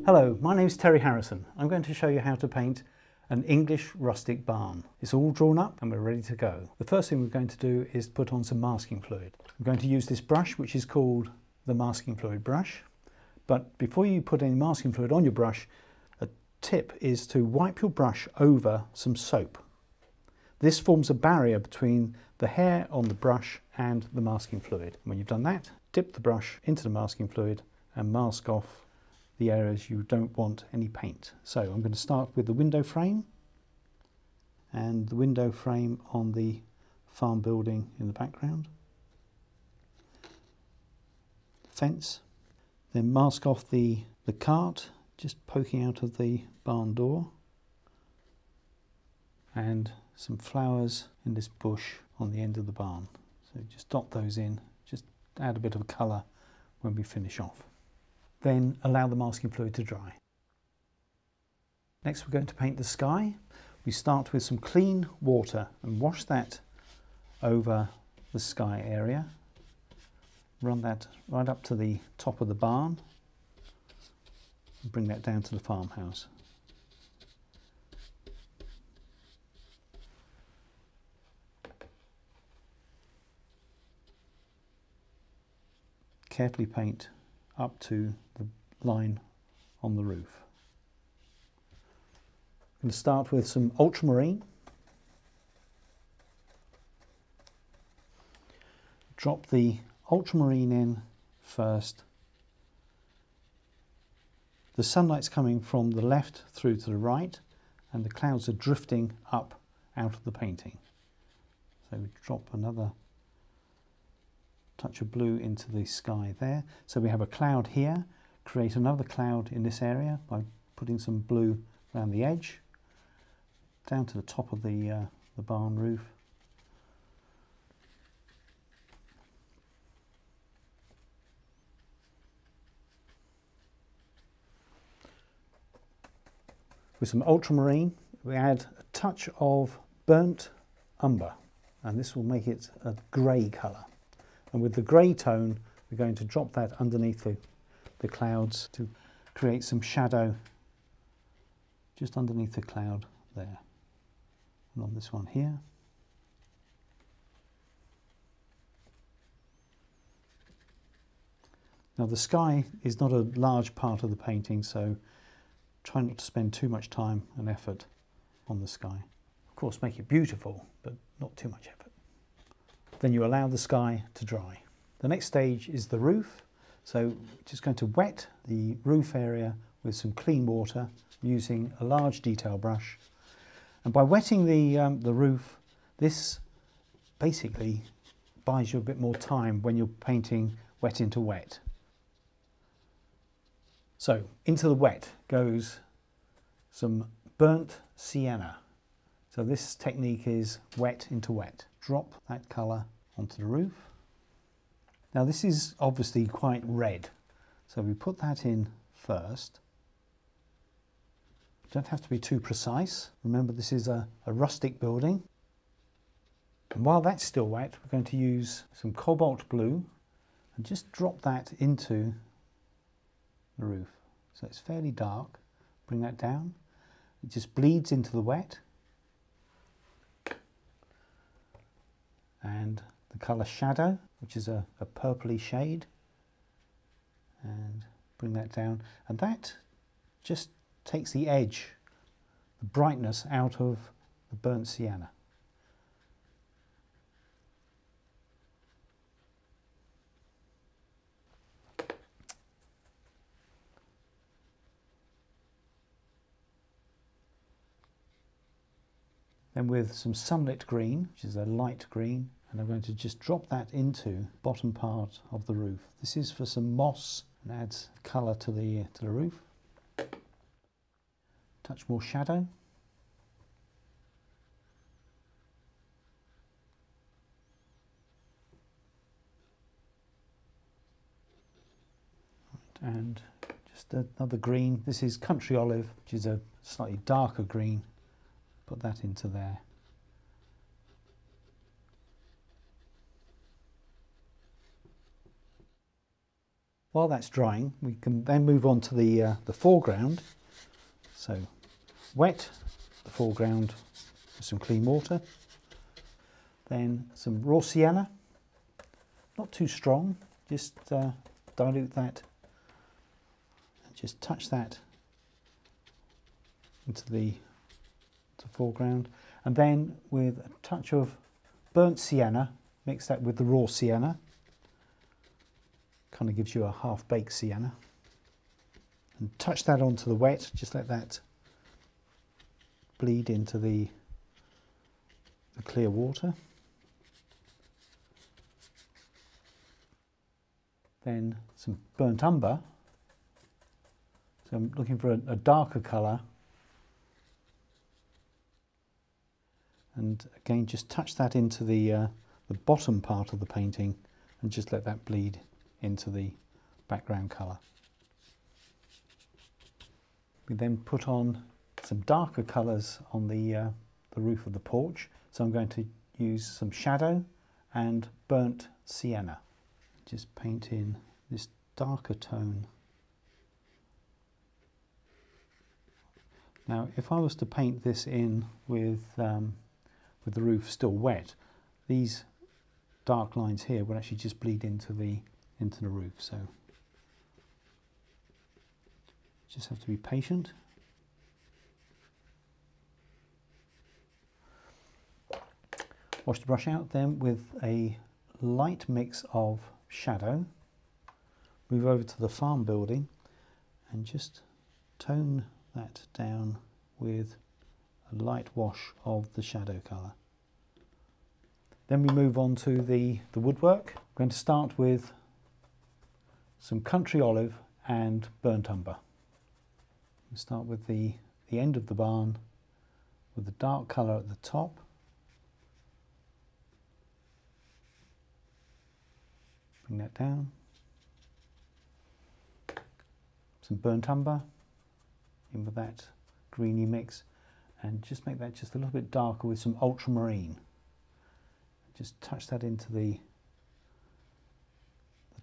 Hello, my name is Terry Harrison. I'm going to show you how to paint an English rustic barn. It's all drawn up and we're ready to go. The first thing we're going to do is put on some masking fluid. I'm going to use this brush, which is called the masking fluid brush. But before you put any masking fluid on your brush, a tip is to wipe your brush over some soap. This forms a barrier between the hair on the brush and the masking fluid. When you've done that, dip the brush into the masking fluid and mask off the areas you don't want any paint. So I'm going to start with the window frame and the window frame on the farm building in the background. Fence. Then mask off the cart just poking out of the barn door, and some flowers in this bush on the end of the barn. So just dot those in, just add a bit of colour when we finish off. Then allow the masking fluid to dry. Next we're going to paint the sky. We start with some clean water and wash that over the sky area. Run that right up to the top of the barn and bring that down to the farmhouse. Carefully paint up to the line on the roof. I'm going to start with some ultramarine. Drop the ultramarine in first. The sunlight's coming from the left through to the right and the clouds are drifting up out of the painting. So we drop another touch of blue into the sky there. So we have a cloud here, create another cloud in this area by putting some blue around the edge, down to the top of the barn roof. With some ultramarine, we add a touch of burnt umber, and this will make it a grey colour. And with the grey tone, we're going to drop that underneath the clouds to create some shadow just underneath the cloud there. And on this one here. Now the sky is not a large part of the painting, so try not to spend too much time and effort on the sky. Of course, make it beautiful, but not too much effort. Then you allow the sky to dry. The next stage is the roof. So just going to wet the roof area with some clean water using a large detail brush. And by wetting the roof, this basically buys you a bit more time when you're painting wet into wet. So into the wet goes some burnt sienna. So this technique is wet into wet. Drop that colour onto the roof. Now this is obviously quite red, so we put that in first. Don't have to be too precise. Remember, this is a rustic building. And while that's still wet, we're going to use some cobalt blue and just drop that into the roof. So it's fairly dark. Bring that down. It just bleeds into the wet. And the colour shadow, which is a purpley shade, and bring that down, and that just takes the edge, the brightness out of the burnt sienna. Then with some sunlit green, which is a light green, and I'm going to just drop that into the bottom part of the roof. This is for some moss and adds colour to the roof. Touch more shadow. Right, and just another green. This is country olive, which is a slightly darker green. Put that into there. While that's drying, we can then move on to the foreground. So wet the foreground with some clean water. Then some raw sienna, not too strong, just dilute that and just touch that into the foreground. And then with a touch of burnt sienna, mix that with the raw sienna. Kind of gives you a half-baked sienna. And touch that onto the wet, just let that bleed into the clear water. Then some burnt umber. So I'm looking for a darker colour. And again, just touch that into the bottom part of the painting and just let that bleed into the background colour. We then put on some darker colours on the roof of the porch. So I'm going to use some shadow and burnt sienna. Just paint in this darker tone. Now, if I was to paint this in with the roof still wet, these dark lines here would actually just bleed into the roof. So just have to be patient. Wash the brush out then with a light mix of shadow. Move over to the farm building and just tone that down with a light wash of the shadow colour. Then we move on to the woodwork. We're going to start with some country olive and burnt umber. We'll start with the end of the barn with the dark colour at the top. Bring that down. Some burnt umber in with that greeny mix, and just make that just a little bit darker with some ultramarine. Just touch that into the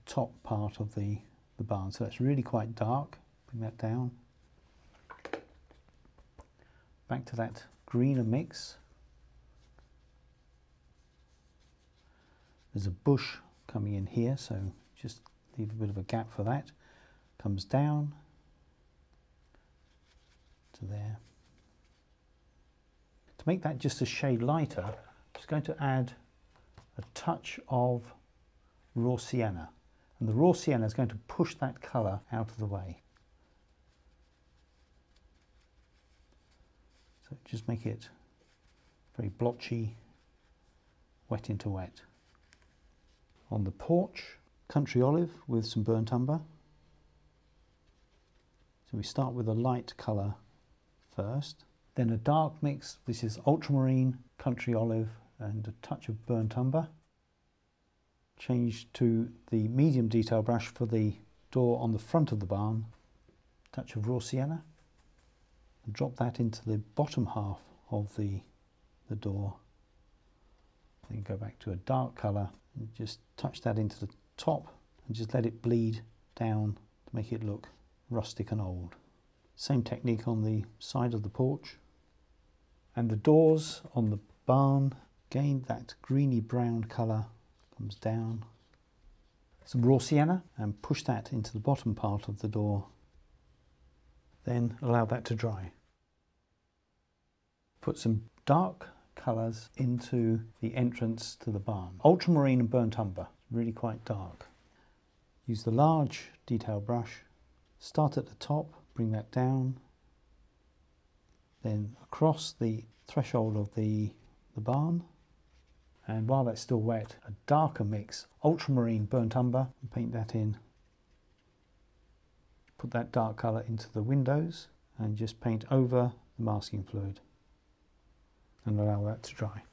top part of the barn, so it's really quite dark. Bring that down. Back to that greener mix. There's a bush coming in here, so just leave a bit of a gap for that. Comes down to there. To make that just a shade lighter, I'm just going to add a touch of raw sienna, and the raw sienna is going to push that colour out of the way. So just make it very blotchy, wet into wet. On the porch, country olive with some burnt umber. So we start with a light colour first, then a dark mix. This is ultramarine, country olive and a touch of burnt umber. Change to the medium detail brush for the door on the front of the barn. Touch of raw sienna, and drop that into the bottom half of the door. Then go back to a dark colour and just touch that into the top and just let it bleed down to make it look rustic and old. Same technique on the side of the porch. And the doors on the barn, again that greeny brown colour comes down. Some raw sienna and push that into the bottom part of the door. Then allow that to dry. Put some dark colours into the entrance to the barn. Ultramarine and burnt umber, really quite dark. Use the large detail brush, start at the top, bring that down, then across the threshold of the barn, and while that's still wet, a darker mix, ultramarine burnt umber, and paint that in. Put that dark colour into the windows and just paint over the masking fluid and allow that to dry.